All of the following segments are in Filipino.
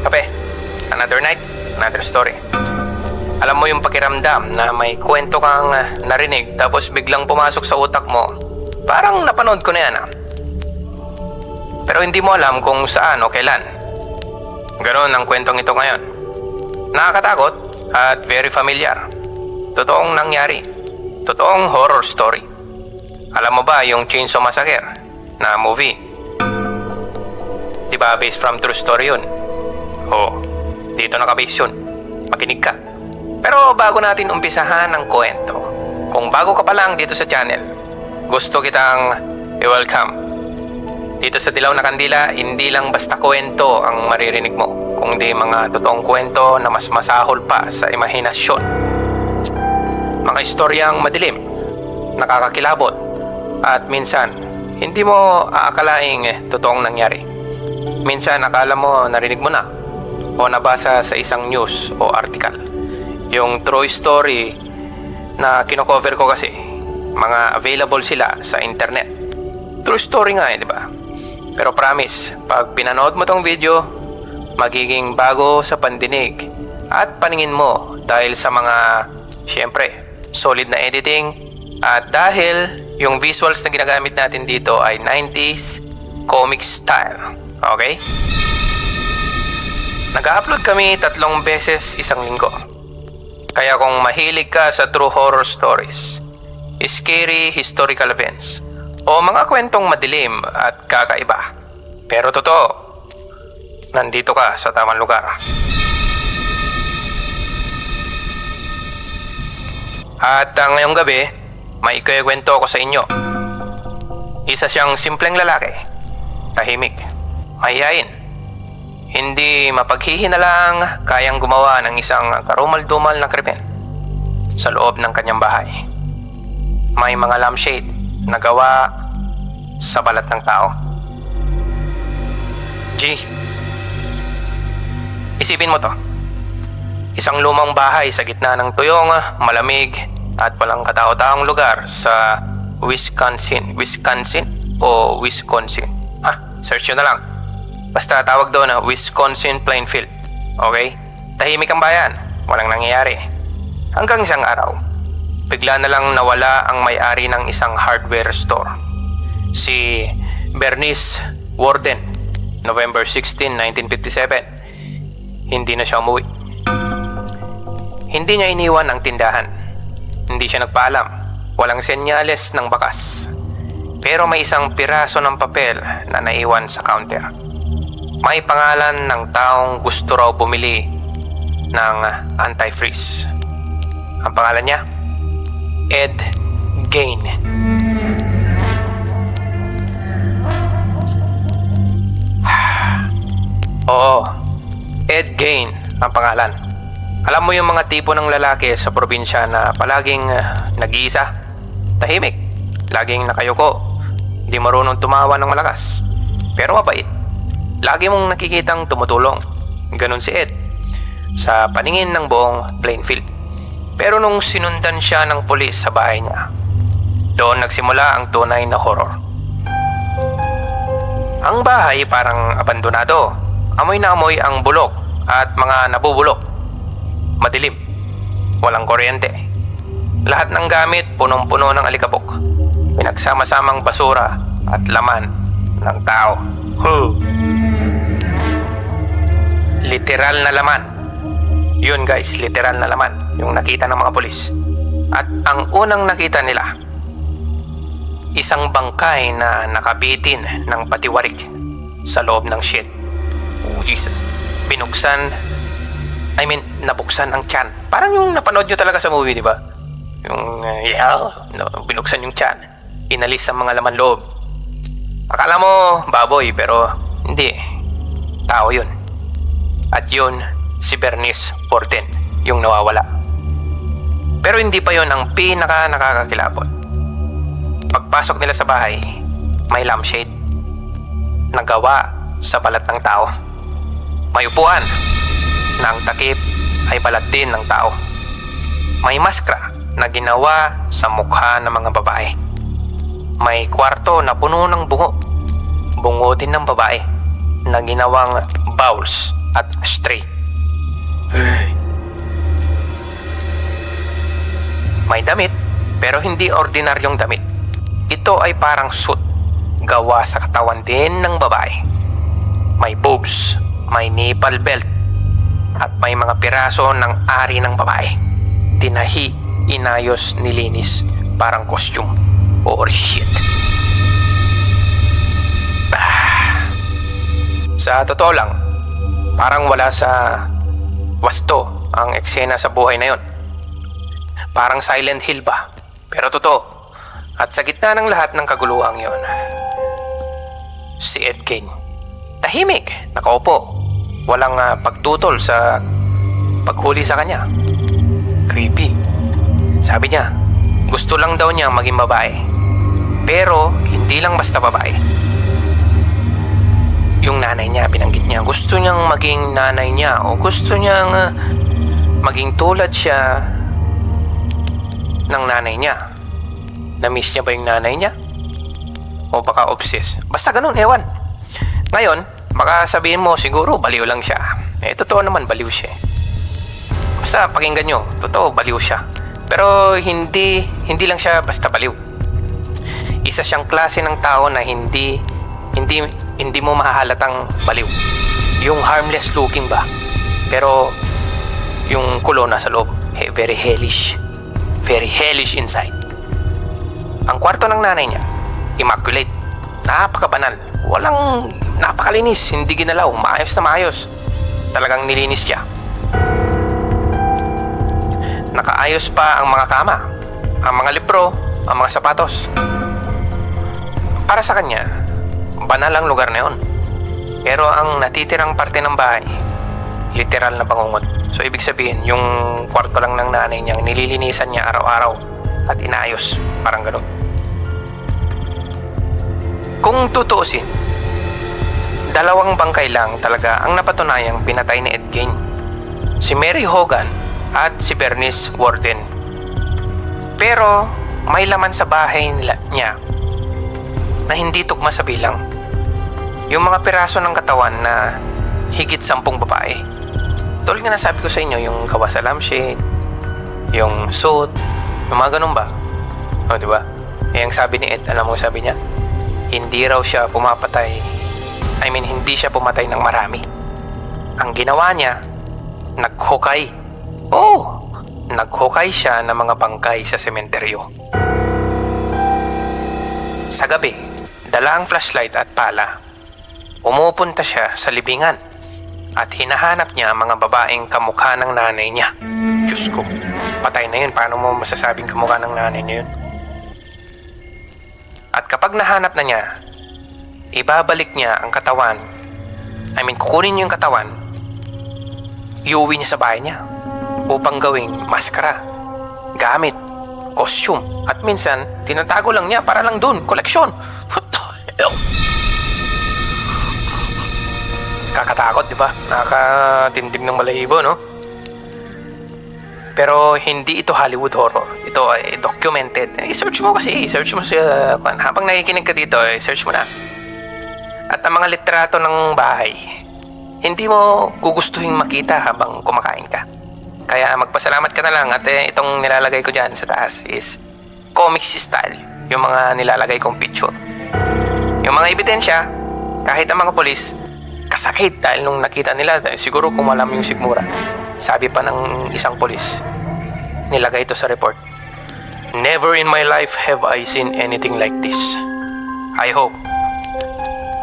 Kape, another night, another story. Alam mo yung pakiramdam na may kwento kang narinig tapos biglang pumasok sa utak mo. Parang napanood ko na yan Pero hindi mo alam kung saan o kailan. Ganon ang kwentong ito ngayon. Nakakatakot at very familiar. Totoong nangyari. Totoong horror story. Alam mo ba yung Chainsaw Massacre na movie? Diba based from true story yun? Oo, dito nakabase yun. Makinig ka. Pero bago natin umpisahan ang kwento, kung bago ka pa lang dito sa channel, gusto kitang i-welcome. Dito sa Dilaw na Kandila, hindi lang basta kwento ang maririnig mo, kundi mga totoong kwento na mas masahol pa sa imahinasyon. Mga istoryang madilim, nakakakilabot, at minsan, hindi mo aakalaing totoong nangyari. Minsan akala mo narinig mo na o nabasa sa isang news o article. Yung true story na kino-cover ko kasi, mga available sila sa internet. True story nga di ba? Pero promise, pag pinanood mo tong video, magiging bago sa pandinig at paningin mo dahil sa mga, syempre, solid na editing at dahil yung visuals na ginagamit natin dito ay 90s comic style. Okay? Nag-upload kami 3 beses isang linggo. Kaya kung mahilig ka sa true horror stories, scary historical events, o mga kwentong madilim at kakaiba, pero totoo, nandito ka sa tamang lugar. At ngayong gabi, may ikukwento ko sa inyo. Isa siyang simpleng lalaki, tahimik, mahiyain, hindi mapaghihinalang, kayang gumawa ng isang karumal-dumal na krimen sa loob ng kanyang bahay. May mga lampshade na gawa sa balat ng tao. G, isipin mo to. Isang lumang bahay sa gitna ng tuyong, malamig at walang katao-taong lugar sa Wisconsin o Wisconsin. Search nyo na lang. Basta tawag doon na Wisconsin Plainfield. Okay? Tahimik ang bayan. Walang nangyayari. Hanggang isang araw, bigla na lang nawala ang may-ari ng isang hardware store. Si Bernice Warden, November 16, 1957. Hindi na siya umuwi. Hindi niya iniwan ang tindahan. Hindi siya nagpaalam. Walang senyales ng bakas. Pero may isang piraso ng papel na naiwan sa counter. May pangalan ng taong gusto raw bumili ng antifreeze. Ang pangalan niya, Ed Gein. Oo, Ed Gein ang pangalan. Alam mo yung mga tipo ng lalaki sa probinsya na palaging nag-iisa, tahimik, laging nakayuko, hindi marunong tumawa ng malakas, pero mabait. Lagi mong nakikitang tumutulong. Ganon si Ed sa paningin ng buong Plainfield. Pero nung sinundan siya ng pulis sa bahay niya, doon nagsimula ang tunay na horror. Ang bahay parang abandonado. Amoy na amoy ang bulok at mga nabubulok. Madilim. Walang kuryente. Lahat ng gamit punong-puno ng alikabok. Pinagsama-samang basura at laman ng tao. Literal na laman. Yun guys, literal na laman yung nakita ng mga pulis. At ang unang nakita nila, isang bangkay na nakabitin ng patiwarik sa loob ng shed. Oh Jesus. Nabuksan ang tiyan. Parang yung napanood nyo talaga sa movie, di ba? Yung binuksan yung tiyan. Inalis ang mga laman loob. Akala mo baboy, pero hindi. Tao yun. At yun, si Bernice Warden, yung nawawala. Pero hindi pa yun ang nakakakilabot. Pagpasok nila sa bahay, may lampshade na gawa sa balat ng tao. May upuan na ang takip ay balat din ng tao. May maskara na ginawa sa mukha ng mga babae. may kwarto na puno ng bungo. Bungo din ng babae na ginawang bowls at ashtray. May damit, pero hindi ordinaryong damit. Ito ay parang suit, gawa sa katawan din ng babae. May boobs, may nipple belt, at may mga piraso ng ari ng babae. Tinahi, inayos, nilinis, parang costume. Or shit. Sa totoo lang, parang wala sa wasto ang eksena sa buhay na yon. Parang Silent Hill ba? Pero totoo. At sa gitna ng lahat ng kaguluhang yon, si Ed Gein. Tahimik, nakaupo. Walang pagtutol sa paghuli sa kanya. Creepy. Sabi niya, gusto lang daw niya maging babae. Pero hindi lang basta babae. Yung nanay niya, binanggit niya, gusto niyang maging nanay niya o gusto niyang maging tulad siya ng nanay niya. Na-miss niya ba yung nanay niya? O baka obsessed? Basta ganun, ewan. Ngayon, baka sabihin mo siguro baliw lang siya. Totoo naman, baliw siya. Basta pakinggan nyo, totoo, baliw siya. Pero hindi lang siya basta baliw. Isa siyang klase ng tao na hindi mo mahahalatang baliw. Yung harmless looking ba? Pero yung kulo nasa loob, very hellish. Very hellish inside. Ang kwarto ng nanay niya, immaculate. Napakabanal. Walang napakalinis, hindi ginalaw, maayos na maayos. Talagang nilinis siya. Nakaayos pa ang mga kama, ang mga libro, ang mga sapatos. Para sa kanya, banal ang lugar na yun. Pero ang natitirang parte ng bahay, literal na bangungot. So ibig sabihin, yung kwarto lang ng nanay niya, nililinisan niya araw-araw at inaayos, parang gano'n. Kung tutuusin, dalawang bangkay lang talaga ang napatunayang pinatay ni Ed Gein. Si Mary Hogan at si Bernice Worden. Pero may laman sa bahay niya na hindi tugma sa bilang. Yung mga piraso ng katawan na higit 10 babae. Tulad nga nasabi ko sa inyo, yung gawa sa lampshade, yung suit, yung mga ganun ba? O, diba? Ang sabi ni Ed, alam mo sabi niya? Hindi raw siya pumapatay. Hindi siya pumatay ng marami. Ang ginawa niya, naghukay. Naghukay siya ng mga bangkay sa sementeryo. Sa gabi, dala ang flashlight at pala. Umupunta siya sa libingan at hinahanap niya ang mga babaeng kamukha ng nanay niya. Diyos ko, patay na yun. Paano mo masasabing kamukha ng nanay niya yun? At kapag nahanap na niya, ibabalik niya ang katawan. Kukunin niya yung katawan, iuwi niya sa bahay niya upang gawing maskara, gamit, costume, at minsan, tinatago lang niya para lang dun, koleksyon. What the hell? Kakatakot, di ba? Nakakatindig ng balahibo, no? Pero hindi ito Hollywood horror. Ito ay documented. I-search mo kasi. I-search mo siya. Habang nakikinig ka dito, i-search mo na. At ang mga litrato ng bahay, hindi mo gugustuhin makita habang kumakain ka. Kaya magpasalamat ka na lang at itong nilalagay ko dyan sa taas is comics style. Yung mga nilalagay kong picture. Yung mga ebidensya, kahit ang mga polis, kasakit dahil nung nakita nila, siguro kung alam yung sikmura. Sabi pa ng isang polis, nilagay ito sa report. Never in my life have I seen anything like this. I hope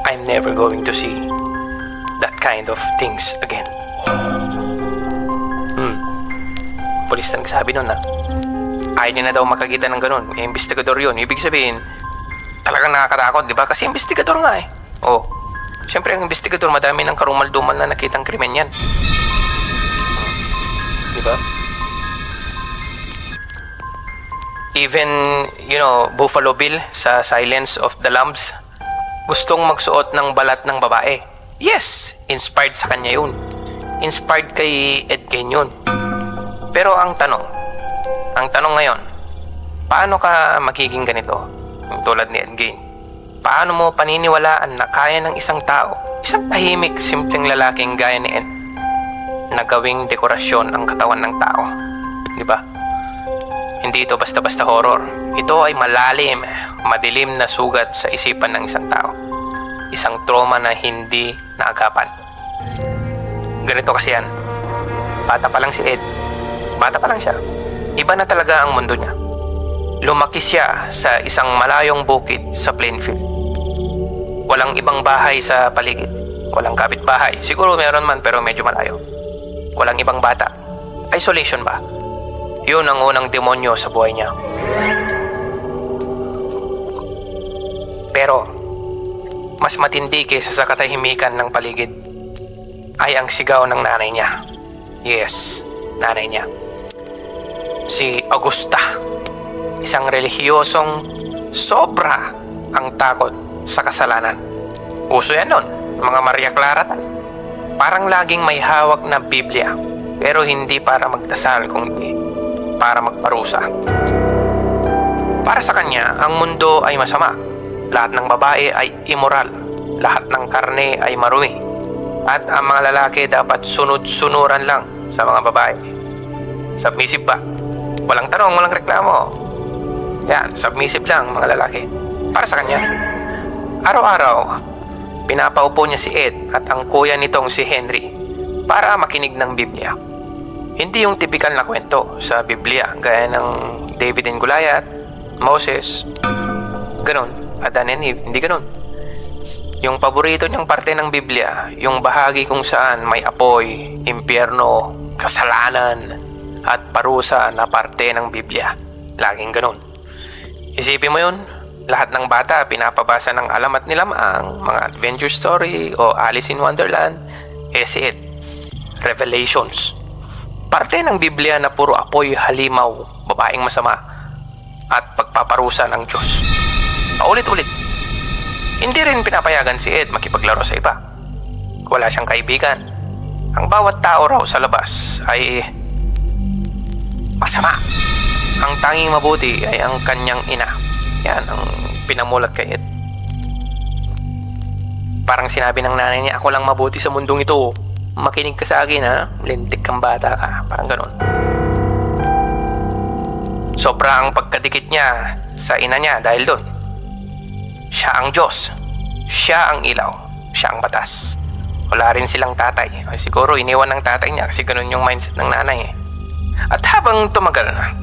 I'm never going to see that kind of things again. Polis na nagsabi nun na ayaw niya na daw makakita ng ganun. Investigador yun. Ibig sabihin, talagang nakakatakot, di ba? Kasi investigador nga eh. Siyempre ang investigador, madami ng karumalduman na nakitang krimen yan. Di ba? Even, Buffalo Bill sa Silence of the Lambs, gustong magsuot ng balat ng babae. Yes, inspired sa kanya yun. Inspired kay Ed Gein yun. Pero ang tanong ngayon, paano ka magiging ganito? tulad ni Ed Gein. Paano mo paniniwalaan na kaya ng isang tao, isang tahimik, simpleng lalaking gaya ni Ed, na gawing dekorasyon ang katawan ng tao? Di ba? Hindi ito basta-basta horror. Ito ay malalim, madilim na sugat sa isipan ng isang tao. Isang trauma na hindi naagapan. Ganito kasi yan. Bata pa lang si Ed. Bata pa lang siya. Iba na talaga ang mundo niya. Lumaki siya sa isang malayong bukid sa Plainfield. Walang ibang bahay sa paligid. Walang kapitbahay. Siguro meron man pero medyo malayo. Walang ibang bata. Isolation ba? Yun ang unang demonyo sa buhay niya. Pero, mas matindi kaysa sa katahimikan ng paligid ay ang sigaw ng nanay niya. Yes, nanay niya. Si Augusta. Isang relihiyosong sobra ang takot sa kasalanan. Uso yan nun, mga Maria Clara. Parang laging may hawak na Biblia, pero hindi para magdasal kundi para magparusa. Para sa kanya, ang mundo ay masama. Lahat ng babae ay immoral. Lahat ng karne ay marumi. At ang mga lalaki dapat sunod-sunuran lang sa mga babae. Submissive ba? Walang tanong, walang reklamo. Yan, submissive lang mga lalaki. Para sa kanya, araw-araw, pinapaupo niya si Ed at ang kuya nitong si Henry para makinig ng Biblia. Hindi yung typical na kwento sa Biblia gaya ng David and Goliath, Moses, ganon, Adan and Eve, hindi ganon. Yung paborito niyang parte ng Biblia, yung bahagi kung saan may apoy, impyerno, kasalanan, at parusa na parte ng Biblia. Laging ganon. Isipin mo yun, lahat ng bata pinapabasa ng alamat nila ang mga adventure story o Alice in Wonderland, si Ed. Revelations. Parte ng Biblia na puro apoy, halimaw, babaeng masama, at pagpaparusa ng Diyos. Paulit-ulit. Hindi rin pinapayagan si Ed makipaglaro sa iba. Wala siyang kaibigan. Ang bawat tao raw sa labas ay masama. Ang tanging mabuti ay ang kanyang ina. Yan ang pinamulat kay Ed. Parang sinabi ng nanay niya, ako lang mabuti sa mundong ito. Makinig ka sa akin ha, lintik kang bata ka. Parang ganun. Sobra ang pagkadikit niya sa ina niya dahil doon. Siya ang Diyos. Siya ang ilaw. Siya ang batas. Wala rin silang tatay. Siguro iniwan ng tatay niya kasi ganun yung mindset ng nanay eh. At habang tumagal na,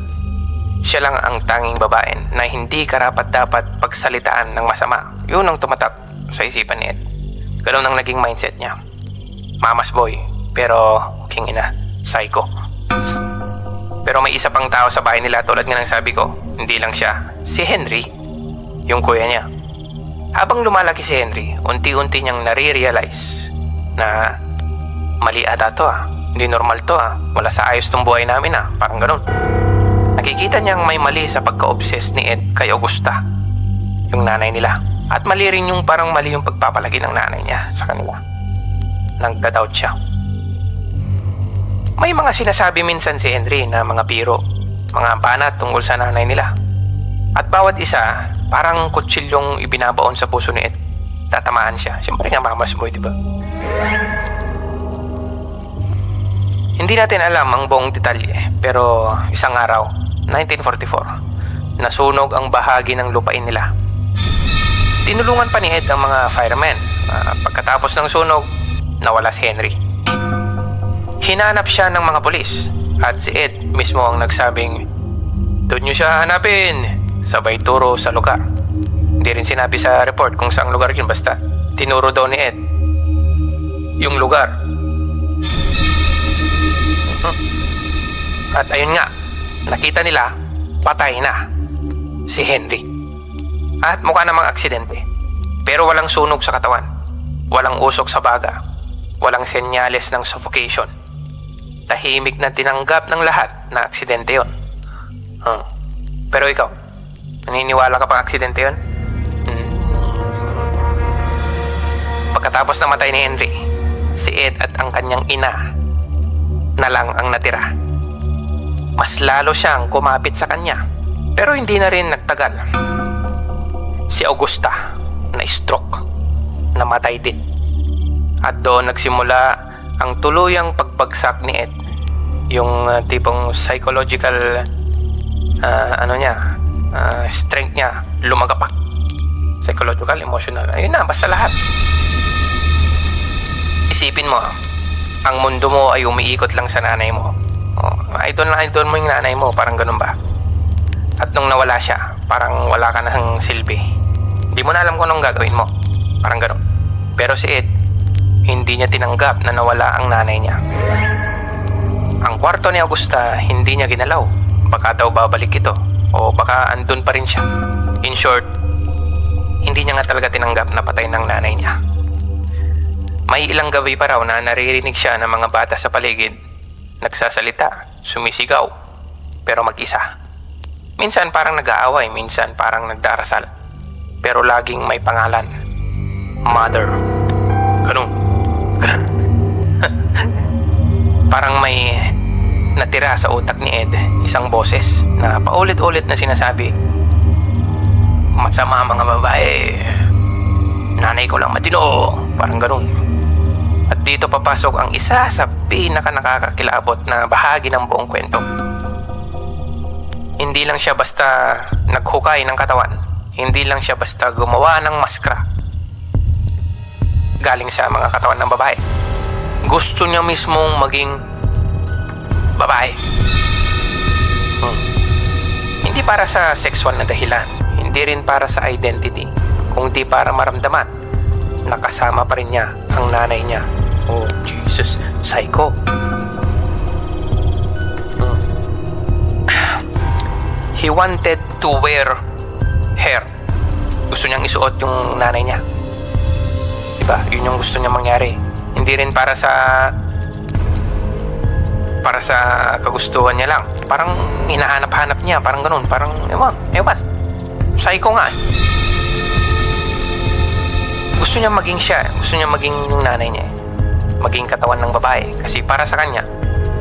siya lang ang tanging babae na hindi karapat-dapat pagsalitaan ng masama. Yun ang tumatak sa isipan ni Ed. Ganun ang naging mindset niya. Mama's boy, pero king ina, psycho. Pero may isa pang tao sa bahay nila tulad nga ng sabi ko, hindi lang siya, si Henry, yung kuya niya. Habang lumalaki si Henry, unti-unti niyang nare-realize na mali ata to hindi normal to wala sa ayos tong buhay namin parang ganun. Nakikita niyang may mali sa pagka-obsess ni Ed kay Augusta, yung nanay nila. At mali rin yung parang mali yung pagpapalagi ng nanay niya sa kanila. Nagda-doubt siya. May mga sinasabi minsan si Henry na mga biro, mga banat tungkol sa nanay nila. At bawat isa, parang kutsilyong ibinabaon sa puso ni Ed. Tatamaan siya. Siyempre nga mama's boy, diba? Hindi natin alam ang buong detalye, pero isang araw, 1944, nasunog ang bahagi ng lupain nila. Tinulungan pa ni Ed ang mga firemen. Pagkatapos ng sunog, nawala si Henry. Hinanap siya ng mga pulis at si Ed mismo ang nagsabing, doon niyo siya hanapin, sabay turo sa lugar. Hindi rin sinabi sa report kung saang lugar yun, basta tinuro daw ni Ed yung lugar. At ayun nga, nakita nila patay na si Henry. At mukha namang aksidente. Pero walang sunog sa katawan, walang usok sa baga, walang senyales ng suffocation. Tahimik na tinanggap ng lahat na aksidente yon. Pero ikaw, naniniwala ka pa aksidente yon? Pagkatapos na matay ni Henry, si Ed at ang kanyang ina na lang ang natira. Mas lalo siyang kumapit sa kanya, pero hindi na rin nagtagal. si Augusta na stroke, namatay din. At doon nagsimula ang tuluyang pagbagsak ni Ed. Yung tipong psychological strength niya lumagapak. Psychological, emotional, ayun na, basta lahat. Isipin mo, ang mundo mo ay umiikot lang sa nanay mo. Idol na idol mo yung nanay mo, parang ganun ba? At nung nawala siya, parang wala ka ng silbi. Hindi mo na alam kung anong gagawin mo, parang ganun. Pero si Ed, hindi niya tinanggap na nawala ang nanay niya. Ang kwarto ni Augusta, hindi niya ginalaw. Baka daw babalik ito, o baka andun pa rin siya. In short, hindi niya nga talaga tinanggap na patay ng nanay niya. May ilang gabi pa raw na naririnig siya ng mga bata sa paligid. Nagsasalita, sumisigaw, pero mag-isa. Minsan parang nag-aaway, minsan parang nagdarasal. Pero laging may pangalan. Mother. Ganun. Parang may natira sa utak ni Ed isang boses na paulit-ulit na sinasabi, masama mga babae, nanay ko lang matino, parang ganun. At dito papasok ang isa sa pinaka-nakakakilabot na bahagi ng buong kwento. Hindi lang siya basta naghukay ng katawan, hindi lang siya basta gumawa ng maskara galing sa mga katawan ng babae. Gusto niya mismong maging babae. Hindi para sa sexual na dahilan, hindi rin para sa identity, kundi para maramdaman na kasama pa rin niya ang nanay niya. Oh, Jesus, psycho. He wanted to wear hair. Gusto niyang isuot yung nanay niya. Diba? Yun yung gusto niya mangyari. Hindi rin para sa kagustuhan niya lang. Parang hinahanap-hanap niya. Parang ganun. Parang, ewan. Psycho nga. Gusto niya maging siya. Gusto niya maging yung nanay niya. Maging katawan ng babae. Kasi para sa kanya,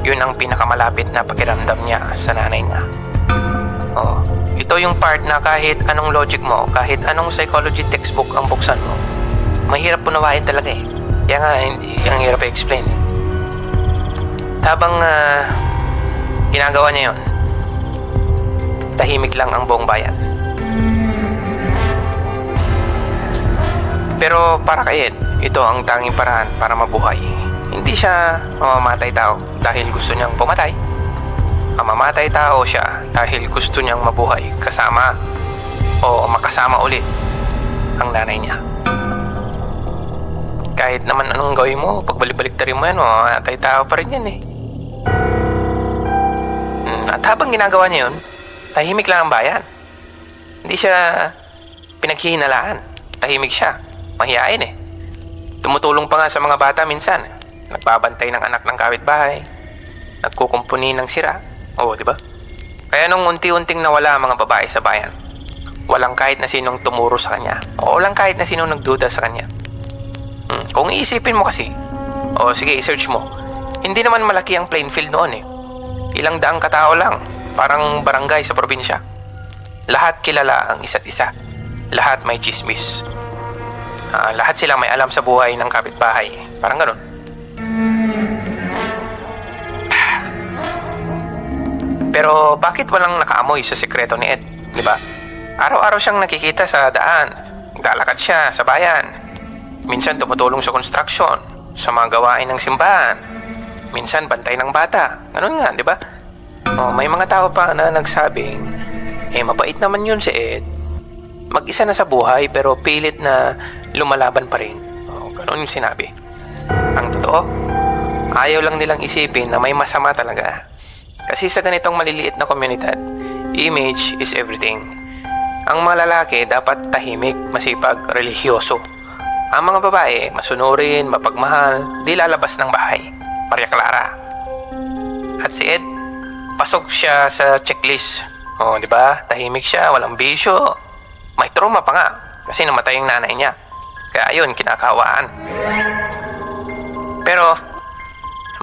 yun ang pinakamalapit na pakiramdam niya sa nanay niya. Oh, ito yung part na kahit anong logic mo, kahit anong psychology textbook ang buksan mo, mahirap punawain talaga eh. Kaya nga, hindi, ang hirap i-explain eh. Habang ginagawa niya yun, tahimik lang ang buong bayan. Pero para kay Ed, ito ang tanging paraan para mabuhay. Hindi siya mamamatay tao dahil gusto niyang pumatay. Mamamatay tao siya dahil gusto niyang mabuhay kasama o makasama ulit ang nanay niya. Kahit naman anong gawin mo, pagbalik-baliktarin mo yan, mamamatay tao pa rin yan eh. At habang ginagawa niya yun, tahimik lang ang bayan. Hindi siya pinaghihinalaan. Tahimik siya. Mahiyain eh. Tumutulong pa nga sa mga bata minsan. Nagbabantay ng anak ng kapitbahay. Nagkukumpuni ng sira. Oo, di ba? Kaya nung unti-unting nawala ang mga babae sa bayan, walang kahit na sinong tumuro sa kanya. O walang kahit na sinong nagduda sa kanya. Kung iisipin mo kasi, sige, i-search mo. Hindi naman malaki ang playing field noon eh. Ilang daang katao lang, parang barangay sa probinsya. Lahat kilala ang isa't isa. Lahat may chismis. Lahat sila may alam sa buhay ng kapitbahay. Parang ganun. Pero bakit walang nakaamoy sa sekreto ni Ed? Diba? Araw-araw siyang nakikita sa daan. Naglalakad siya sa bayan. Minsan tumutulong sa construction, sa mga gawain ng simbahan. Minsan bantay ng bata. Ganun nga, diba? May mga tao pa na nagsabing, mabait naman yun si Ed. Mag-isa na sa buhay pero pilit na lumalaban pa rin. Ganun yung sinabi. Ang totoo, ayaw lang nilang isipin na may masama talaga. Kasi sa ganitong maliliit na komunidad, image is everything. Ang mga lalaki dapat tahimik, masipag, religyoso. Ang mga babae, masunurin, mapagmahal, di lalabas ng bahay. Maria Clara. At si Ed, pasok siya sa checklist. Di ba? Tahimik siya, walang bisyo. May trauma pa nga kasi namatay yung nanay niya. Kaya ayun, kinakawaan. Pero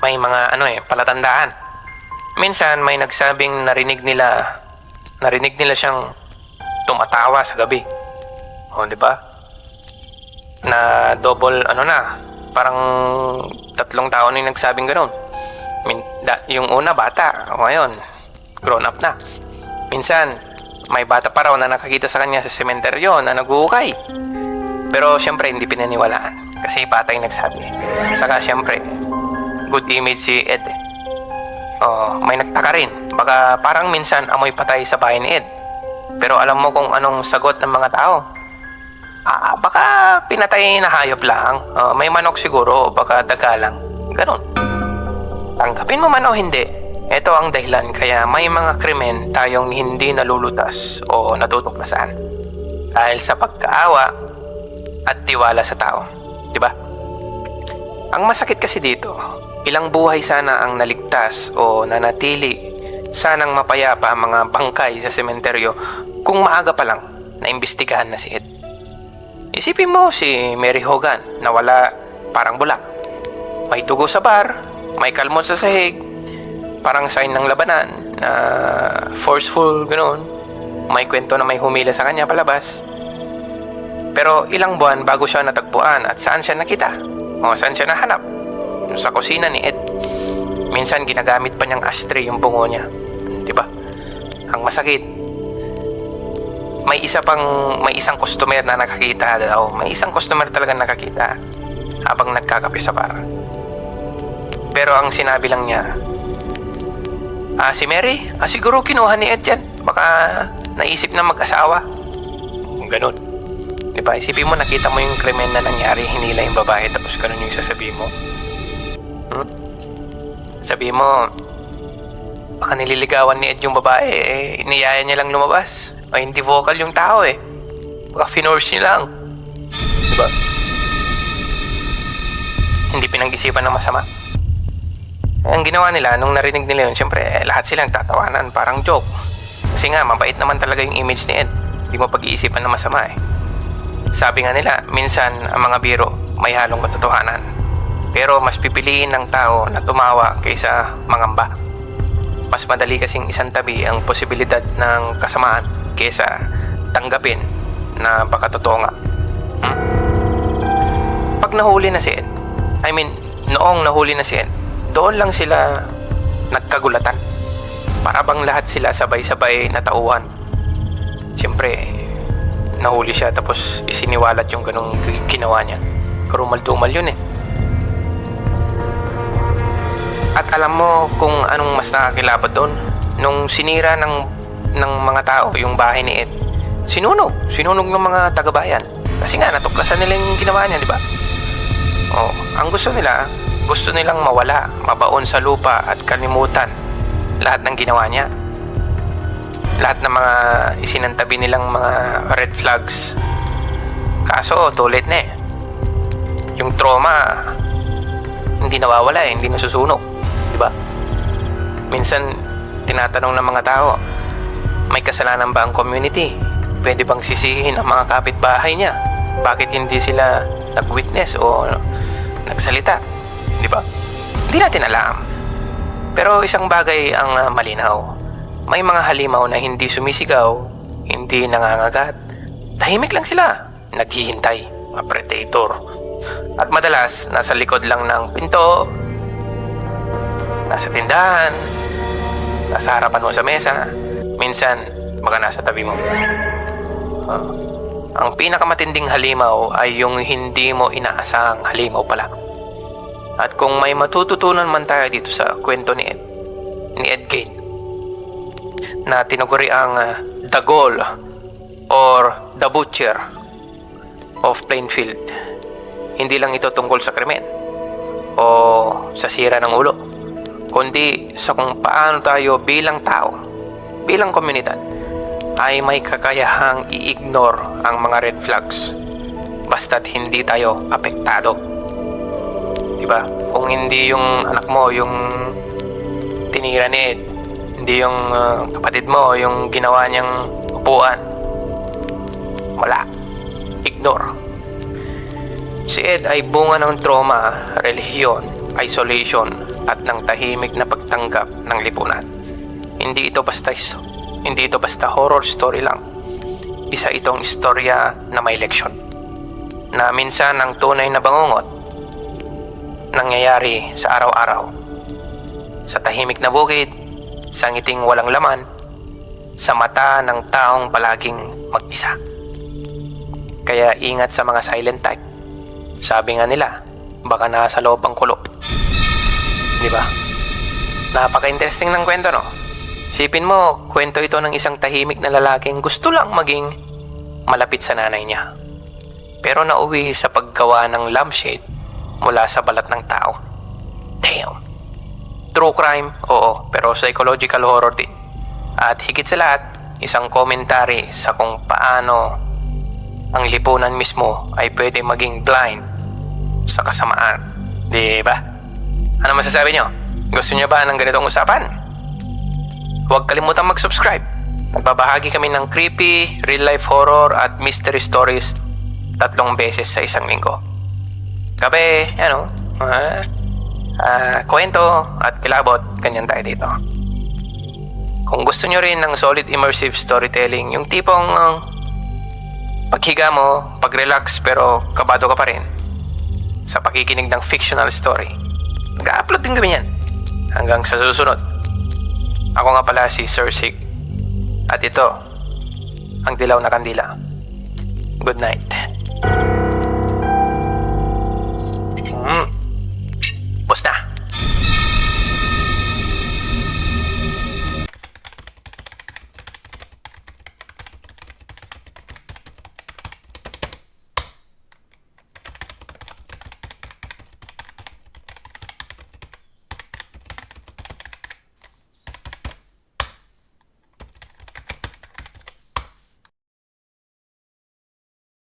may mga palatandaan. Minsan may nagsabing narinig nila siyang tumatawa sa gabi. O, di ba? Na double, parang 3 taon yung nagsabing ganun. Yung una, bata. O ngayon, grown up na. Minsan, may bata pa raw na nakakita sa kanya sa sementeryo na naguhukay. Pero syempre, hindi pinaniwalaan. Kasi patay nagsabi. Saka syempre, good image si Ed. May nagtaka rin. Baka parang minsan amoy patay sa bahay ni Ed. Pero alam mo kung anong sagot ng mga tao? Baka pinatay na hayop lang. May manok siguro, baka daga lang. Ganon. Tanggapin mo man o hindi, ito ang dahilan kaya may mga krimen tayong hindi nalulutas o natutuklasan. Dahil sa pagkaawa at tiwala sa tao. Diba? Ang masakit kasi dito, ilang buhay sana ang naligtas o nanatili, sanang mapayapa ang mga bangkay sa sementeryo kung maaga pa lang naimbestigahan na si Ed. Isipin mo si Mary Hogan na wala parang bulak. May dugo sa bar, may kalmot sa sahig, parang sign ng labanan na forceful, ganoon. May kwento na may humila sa kanya palabas. Pero ilang buwan bago siya natagpuan at saan siya nakita? O saan siya nahanap? Sa kusina ni Ed. Minsan ginagamit pa niyang ashtray yung bungo niya. Diba? Ang masakit, may isang customer na nakakita daw. May isang customer talaga nakakita habang nagkakape sa bar. Pero ang sinabi lang niya, si Mary, siguro kinuha ni Ed yan. Baka naisip na mag-asawa. Ganon. Diba? Isipin mo, nakita mo yung krimen na nangyari, hinila yung babae, tapos ganon yung sasabihin mo. Sabihin mo, baka nililigawan ni Ed yung babae, niyaya niya lang lumabas. O hindi vocal yung tao Baka finorce niya lang. Diba? Hindi pinag-isipan ng masama. Ang ginawa nila, nung narinig nila yun, syempre, lahat silang tatawanan, parang joke. Kasi nga, mabait naman talaga yung image ni Ed. Hindi mo pag-iisipan ng masama Sabi nga nila, minsan ang mga biro may halong katotohanan. Pero mas pipiliin ng tao na tumawa kaysa mangamba. Mas madali kasing isang tabi ang posibilidad ng kasamaan kaysa tanggapin na baka totoo nga. Pag nahuli na si Ed, noong nahuli na si Ed, doon lang sila nagkagulatan. Para bang lahat sila sabay-sabay natauhan. Siyempre, nahuli siya tapos isiniwalat yung ganong ginawa niya. Karumal-dumal yun At alam mo kung anong mas nakakilabot doon? Nung sinira ng mga tao yung bahay ni Ed, sinunog ng mga taga-bayan. Kasi nga, natuklasan nila yung ginawa niya, di ba? Ang gusto nilang mawala, mabaon sa lupa at kalimutan lahat ng ginawa niya. Lahat ng mga isinantabi nilang mga red flags. Kaso, too late na Yung trauma, hindi nawawala hindi nasusunog. Diba? Minsan, tinatanong ng mga tao, may kasalanan ba ang community? Pwede bang sisihin ang mga kapitbahay niya? Bakit hindi sila nag-witness o nagsalita? Diba? Hindi natin alam. Pero isang bagay ang malinaw. May mga halimaw na hindi sumisigaw, hindi nangangagat. Tahimik lang sila. Naghihintay. Mga predator. At madalas, nasa likod lang ng pinto, nasa tindahan, nasa harapan mo sa mesa, minsan baka nasa tabi mo. Ang pinakamatinding halimaw ay yung hindi mo inaasahang halimaw pala. At kung may matututunan man tayo dito sa kwento ni Ed Gein, na tinuguri ang The Ghoul or The Butcher of Plainfield, hindi lang ito tungkol sa krimen o sa sira ng ulo, kundi sa kung paano tayo bilang tao, bilang komunidad, ay may kakayahang i-ignore ang mga red flags basta't hindi tayo apektado. Diba? Kung hindi yung anak mo yung tinira ni Ed, hindi yung kapatid mo yung ginawa niyang upuan, wala. Ignore. Si Ed ay bunga ng trauma, relihiyon, isolation at ng tahimik na pagtanggap ng lipunan. Hindi ito basta horror story lang. isa itong istorya na may leksyon. Na minsan ang tunay na bangungot nangyayari sa araw-araw. Sa tahimik na bukid, sa ngiting walang laman, sa mata ng taong palaging mag-isa. Kaya ingat sa mga silent type. Sabi nga nila, baka nasa loob ang kulo. Di ba? Napaka-interesting ng kwento, no? Sipin mo, kwento ito ng isang tahimik na lalaking gusto lang maging malapit sa nanay niya. Pero nauwi sa paggawa ng lampshade mula sa balat ng tao. Damn. True crime, oo, pero psychological horror din. At higit sa lahat, isang komentary sa kung paano ang lipunan mismo ay pwede maging blind sa kasamaan. Di ba? Ano masasabi nyo? Gusto nyo ba ng ganitong usapan? Huwag kalimutang mag-subscribe. Nagbabahagi kami ng creepy, real-life horror at mystery stories 3 beses sa isang linggo. Gabi, kwento at kilabot, ganyan tayo dito. Kung gusto nyo rin ng solid immersive storytelling, yung tipong paghiga mo, pag-relax pero kabado ka pa rin sa pakikinig ng fictional story, mag-upload din kami yan. Hanggang sa susunod. Ako nga pala si Sir Sig. At ito, ang Dilaw na Kandila. Good night.